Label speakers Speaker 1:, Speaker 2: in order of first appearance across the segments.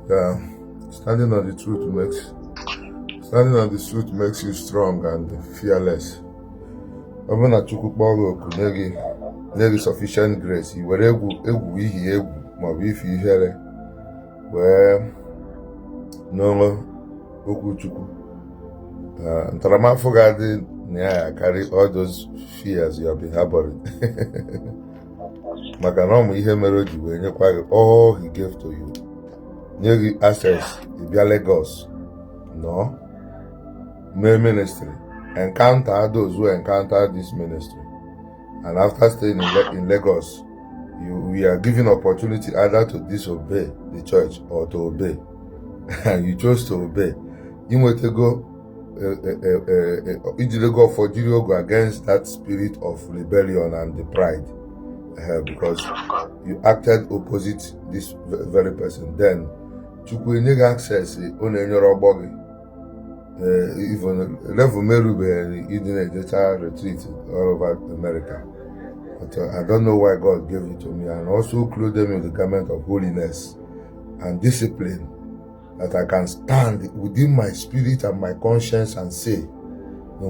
Speaker 1: Yeah, standing on the truth makes you strong and fearless. Ọ na Chukwu kpọọ gị oku nye gị sufficient grace, i were egwu ihi egwu maọbụ ife ihere wee n'ọrụ okwu Chukwu. Ntaramahụhụ ga-adị na ya carry all those fears you have been harboring. Maka na ọmụ ihe mere o ji wee nyekwa gị all he gave to you. Nye gị access, ịbịa Lagos, no, mee ministry, encounter those who encounter this ministry, and after staying in Lagos, we are given opportunity either to disobey the church or to obey, and you chose to obey. You want to go against that spirit of rebellion and the pride, because you acted opposite this very person. Then Chukwu enye access on your ọgbọ even level merube in a retreat all over America. But I don't know why God gave it to me, and also clothe them in the garment of holiness and discipline, that I can stand within my spirit and my conscience and say, no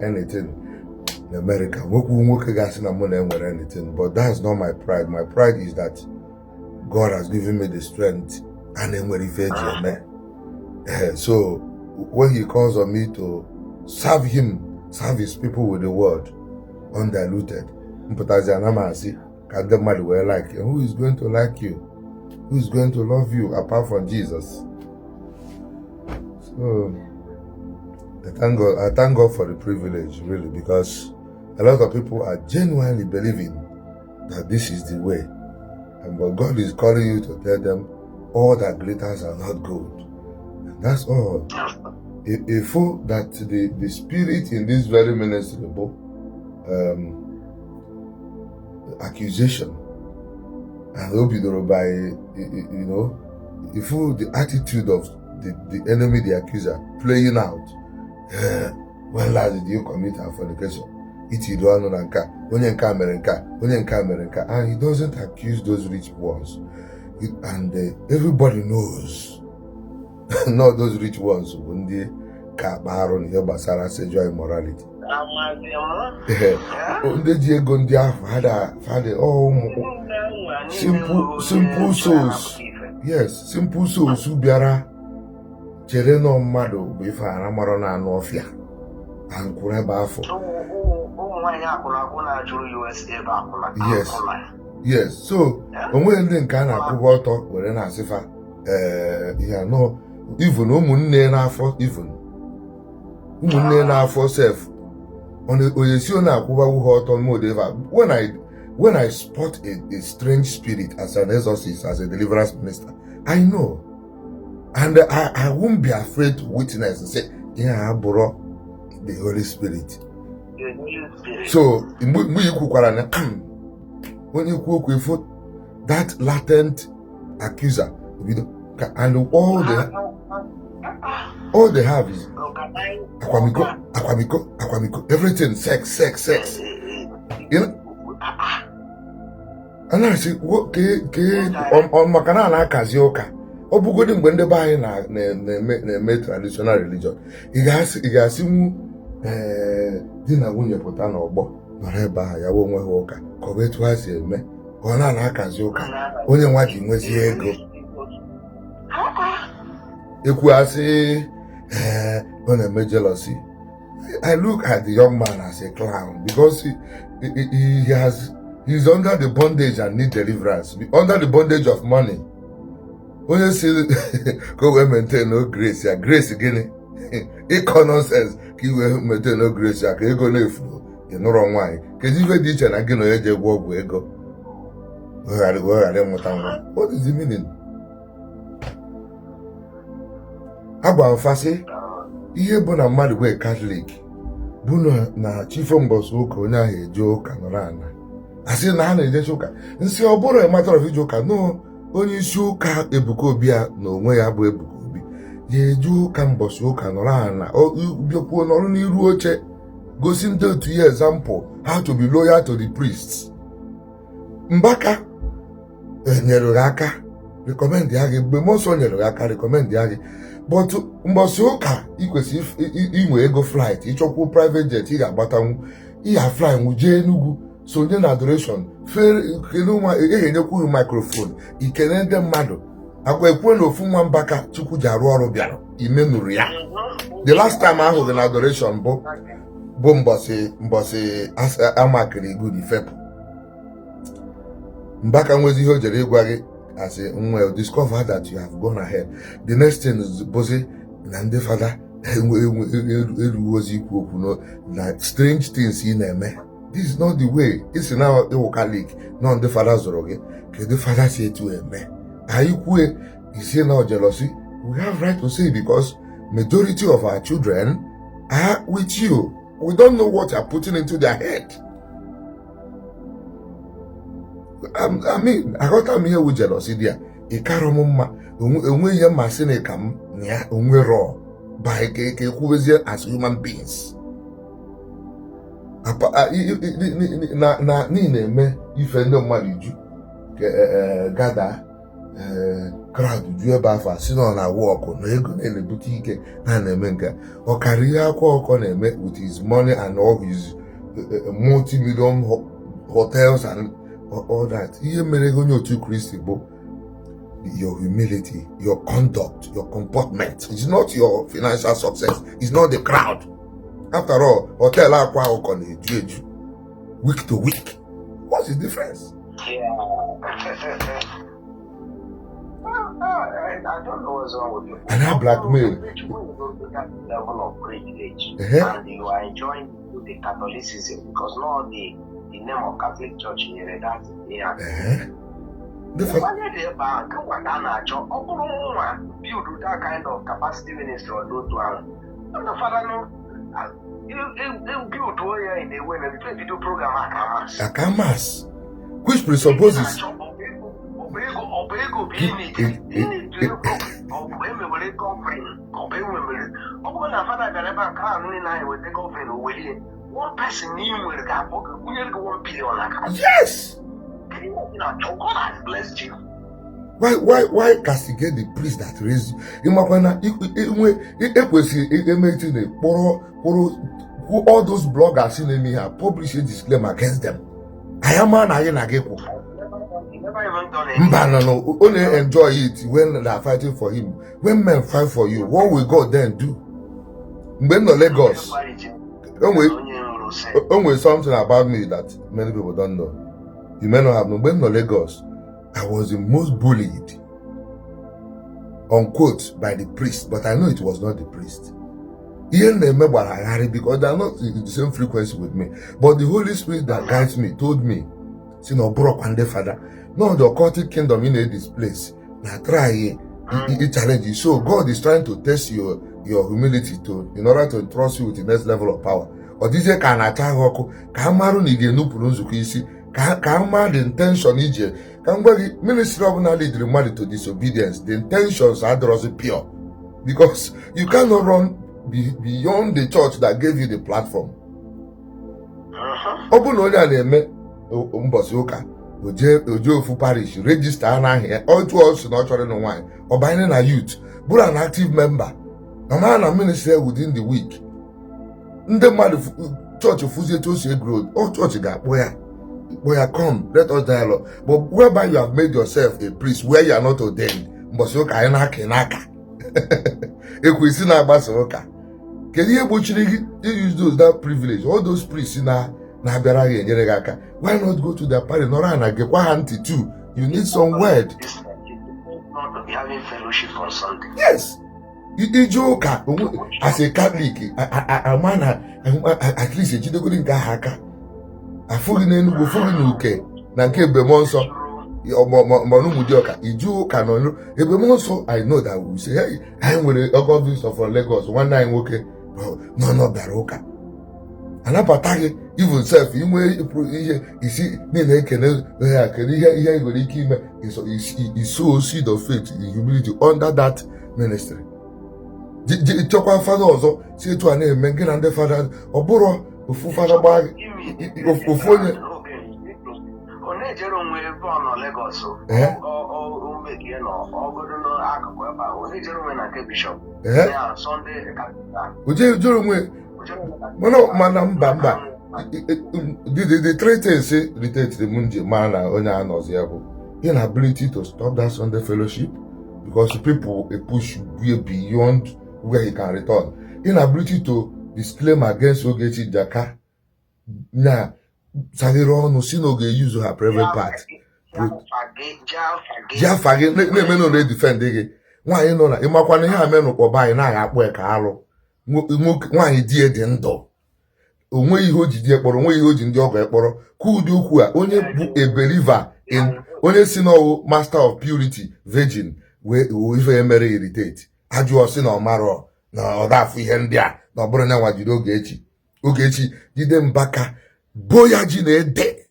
Speaker 1: anything in America, anything. But that's not my pride. My pride is that God has given me the strength, and then so when he calls on me to serve his people with the word undiluted, who is going to like you? Who is going to love you apart from Jesus? So I thank God for the privilege, really, because a lot of people are genuinely believing that this is the way. But God is calling you to tell them all that glitters are not gold. And that's all. A fool that the spirit in this very ministry, accusation, and Obidoro by, a fool, the attitude of the enemy, the accuser, playing out. When last did you commit a fornication? And he doesn't accuse those rich ones. And everybody knows, not those rich ones when they kabaron basara sexual immorality. Simple souls. Yes, simple souls who biara chere no mmadụ bụ ife aramaro na anụ ọfịa and kwuru ebe afọ. Yes, so onwe ndị nke a na-akwụba ọtọ were na-asịfa no, even ụmụnne n'afọ self onye si ọ na-akwụba uhe ọtọ modeva. When I spot a strange spirit as an exorcist, as a deliverance minister, I know, and I won't be afraid to witness and say, yeah, bro, the Holy Spirit. So when you cook with that latent accuser, and all they have is akwamiko, everything, sex. And I say, what on makana na akazi ụka. Ọ bụgodị mgbe ndị be anyị na-eme traditional religion, ị ga-asị mụ di na nwunye pụta n'ọgbọ nọrọ ebe ahụ ya onwe ha ụka ka ọ bụ etu ha si eme, ọ na-akazi ụka, onye nwa ji nwezi ego ekwu asị ọ na-eme jealousy. I look at the young man as a clown, because he's under the bondage and need deliverance, under the bondage of money. When you see go we maintain no grace, ya grace again. It nonsense. Ki we maintain no grace, ya ka ego na flow. You know wrong why? Cause if you teach and again no je work we ego. What is the meaning? Agba mfasi ihe bụ na mmadụ bụ Catholic bụ na chifo mbọsụ ụka onye ahụ eje ụka nọrọ ana asị na ha na-ejecha ụka nsị ọ bụrụ matter of ije ụka no. Onye isi ụka Ebuka Obi a na onwe ya bụ Ebuka Obi ya eje ụka mbọsị ụka nọrọ ana bịakwuo nọrọ n'iru oche gosi ndị otu ya example how to be loyal to the priests. Mbaka enyere aka recommend ya gị mgbe mmụọ nsọ nyere gị aka recommend ya gị but mbọsị ụka ị kwesịrị inwe ego flight ịchọkwu private jet ị ga-agbatanwu ịya fly nwu jee Enugu sonye na adoration enyekwu microphone ikene ndị mmadụ agwa ekwe na ofu nwa mbaka Chukwu ji arụ ọrụ bịara imenụrụ ya. The last time ahụ gị na adoration bụ mbọsị amakịrị good ifepụ mbaka nwezi ihe o jere ịgwa gị as a discover that you have gone ahead. The next thing is bụzi na ndị fada eruozi ikwu okwu na strange things ị na-eme. This is not the way. Isi na ịwụ Catholic na ndị fada zụrụ gị kedu fada si etu eme anyị kwue isi na jealousy. We have right to say because majority of our children are with you. We don't know what you're putting into their head. I mean, aghọta m ihe wu jealousy dị ya ịkarọ m mma onwe ihe mmasị na ka m na ya onwe raw by ka ekwubezie as human beings na na-eme ife ndị mmadụ ju gada crowd ju ebe afọ si nọ na wọkụ na ego na-ebute ike na-eme nke ọ karịa ihe akwa ọkọ na-eme with his money and all his multi-million hotels and all that. Ihe mere onye otu Kristi bụ your humility, your conduct, your comportment. It's not your financial success. It's not the crowd. After all, hotel akwa ọkọ na-eju eju week to week. What's the difference?
Speaker 2: Yeah. I don't know what's wrong with you.
Speaker 1: And I blackmail.
Speaker 2: That level of privilege, and you are enjoying the Catholicism because not the name of Catholic Church in that. Yeah. Build that kind of capacity ministry or do to one. The father no. You build where in the way and video program
Speaker 1: Akamas, which presupposes.
Speaker 2: One person will get 1 billion.
Speaker 1: Yes.
Speaker 2: God has blessed you.
Speaker 1: Why castigate the priest that raised you? All those bloggers in me have published a disclaimer against them. I am an Ayenagepo.
Speaker 2: Never even done anything.
Speaker 1: No. Only enjoy it when they are fighting for him. When men fight for you, what will God then do? When the Lagos. Only something about me that many people don't know. You may not have known. When the Lagos, I was the most bullied, unquote, by the priest, but I know it was not the priest. Even they remember I had it because they are not in the same frequency with me. But the Holy Spirit that guides me told me, see no broke and the father, no the occultic kingdom in this place. Now try it challenge you. So God is trying to test your humility in order to trust you with the next level of power. Or this can attack Kamaru nige nupuru nzukwisi. Kama the intention ije. Kangwari ministry of knowledge lead to disobedience. The intentions are pure. Because you cannot run beyond the church that gave you the platform. Open only na-eme mbosi ụka oje ofu parish register na here all to us na chọrọ no wine or buying na youth but an active member no man na ministry within the week ndị mmadụ church fuzie to say growth all church ga-akpọ ya come let us dialogue but whereby you have made yourself a priest where you are not ordained mbosi ụka anyị na-aka n'aka ekwesị na-agbasa ụka kedu ihe gbochiri gị use those that privilege all those priests na-abịara gị enyere gị aka why not go to their party nọrọ ha na gekwa ha ntị too you need some word. Yes, ije ụka as a Catholic ama na at least ejidegoro nke ahụ aka afụghị n'Enugu fụghị n'Uke na nke Ebemọ Nsọ Monumudioka ije ụka nọ Ebemọ Nsọ. I know that we say hey anyị nwere August of Lagos nwanne anyị nwoke nọ bịara ụka anabata gị even self inwe ihe isi niile ekene ya kedu ihe nwere ike ime iso seed of faith in humility under that ministry. Chọkwa fada ọzọ si etu a na-eme gị na ndị fada ọ bụrụ ofu fada gbaa ofu onye
Speaker 2: Onejero nwe on Lagos. O make you know, o go no akoko eba. Onejero nwe na ke bishop. Yeah, Sunday
Speaker 1: Ojejero nwe. Mono manam bamba. The three things say related to the Munji man and onye anozi abo. Inability to stop that Sunday fellowship because people push way beyond where he can return. Inability to disclaim against Ogechi Jaka. Now, Sagiro no sinoge use her private part. Jafage, no defend again. Why you know that? Imakwane ha menu ko buy na akpo e ka alo. Nwa die de ndo. Onwe ihe o ji die kporo, onwe ihe o ji ndị ọgọ ekporo. Ku dị ukwu a onye bụ a believer in onye si no master of purity virgin we ife emere irritate. Ajụọ si na ọmaro na ọdafu ihe ndị a na ọbụrụ na nwa jiri Ogechi jide Mbaka boya ji na-ede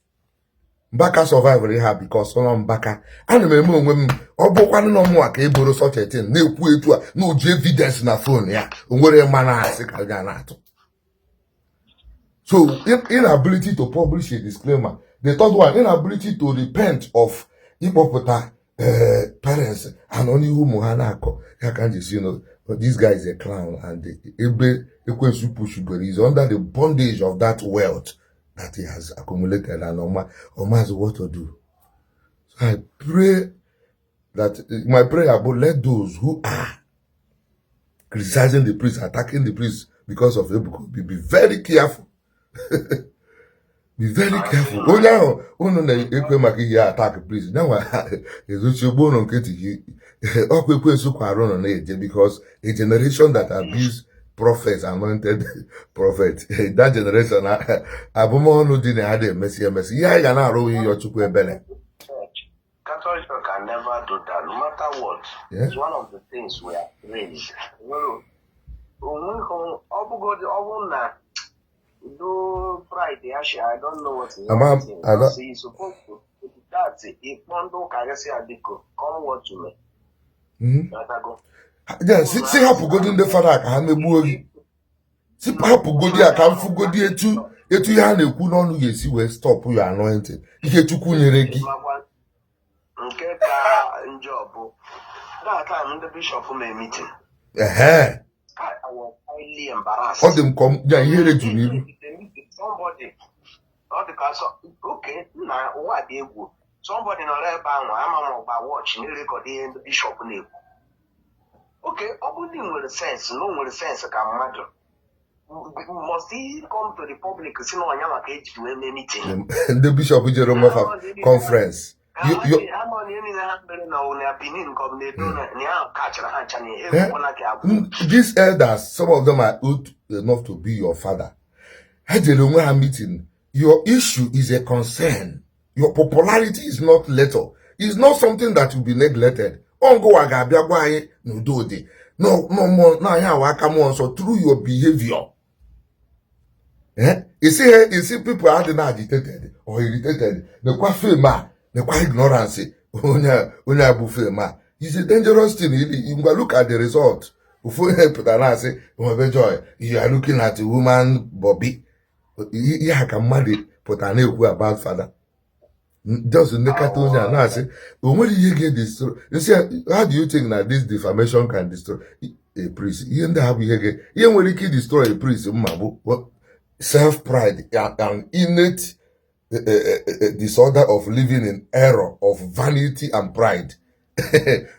Speaker 1: Mbaka survive ha because ọ Mbaka ana m eme onwe m ọ bụkwanụ na ọmụ ka eboro such a thing na-ekwu etu a na oji evidence na phone ya o nwere mana asị ka ga na-atụ. So inability to publish a disclaimer. The third one, inability to repent of ịkpọpụta parents and only who Muhanako. How can you see, but this guy is a clown and he's under the bondage of that wealth that he has accumulated and Oma has what to do. So I pray that my prayer about let those who are criticizing the priest, attacking the priest because of Ebuka Obi be very careful. Be very careful. Oh now, no, ekwe maki here attack please. Now, is you born on Keti. Because a generation that abuse prophets, anointed prophets, that generation, Abumo no didn't have a messy. Yeah, you're not rolling your chukwe bene.
Speaker 2: Catholics can never do that, no matter what. Yeah? It's one of the things we are raised. Do Friday, actually, I don't know what it is. He's supposed to. That's it. If one do Karesi Adiko, come what you may.
Speaker 1: Yeah, see how Pugodin the father can be moving. See how Pugodia can Fugodi etu ya na ekwu n'ọnụ ga-esi wee stop your anointing. Ihe Chukwu nyere gị.
Speaker 2: Nke ka njọ that time the bishop may meeting. I was highly embarrassed.
Speaker 1: All them come, yeah, hear it to me.
Speaker 2: Somebody, not the castle. Okay, now what they would. Somebody not there by watch, nearly got the bishop name. Okay, opening with a sense, no with a sense, come matter. Must he come to the public? See, no, I am a cage to any meeting.
Speaker 1: The bishop of Jerome conference. These elders, some of them are old enough to be your father. Had a meeting, your issue is a concern. Your popularity is not little. It's not something that will be neglected. No more now. So through your behavior. You see people are agitated or irritated. The quite the quite ignorance. It's a dangerous thing. You look at the result. Before you put an answer, you are looking at a woman, Bobby. You can marry, put an equal about father. Just in the cartoon, and I say, when do you get this? You say, how do you think that this defamation can destroy a priest? You end up here. You when you can destroy a priest, self-pride and innate disorder of living in error of vanity and pride.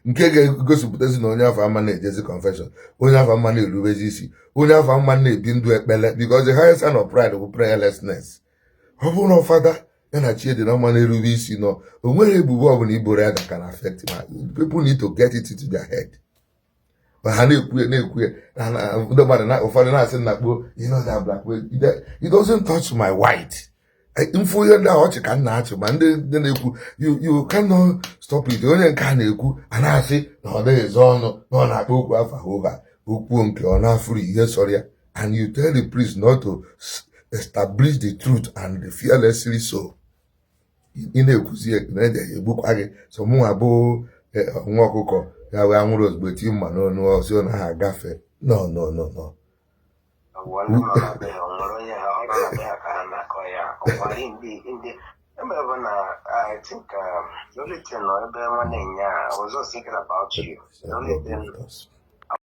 Speaker 1: Nke gosipụtazi na onye afọ ama na-ejezi confession, onye afọ ama na-erubezi isi, onye afọ ama na-ebi ndụ ekpele, because the highest sign of pride bụ prayerlessness. Ọ bụrụ na fada ya na chi dị na ọma na-erube isi nọ, o nwere ebubo ọ bụla iboro ya that can affect him. People need to get it into their head. Ha na-ekwu ya ndị mmadụ na ụfọdụ na-asị na kpo, you know that black way, it doesn't touch my white. Info you cannot stop it. Only can you and I say, no, there is no free. Yes, sorry. And you tell the priest not to establish the truth and fearlessly so. In a book, so more abo Mokoko, Yawamuros, but you man, no, so na gafe. No.
Speaker 2: I think the only thing I was just thinking about you. The only thing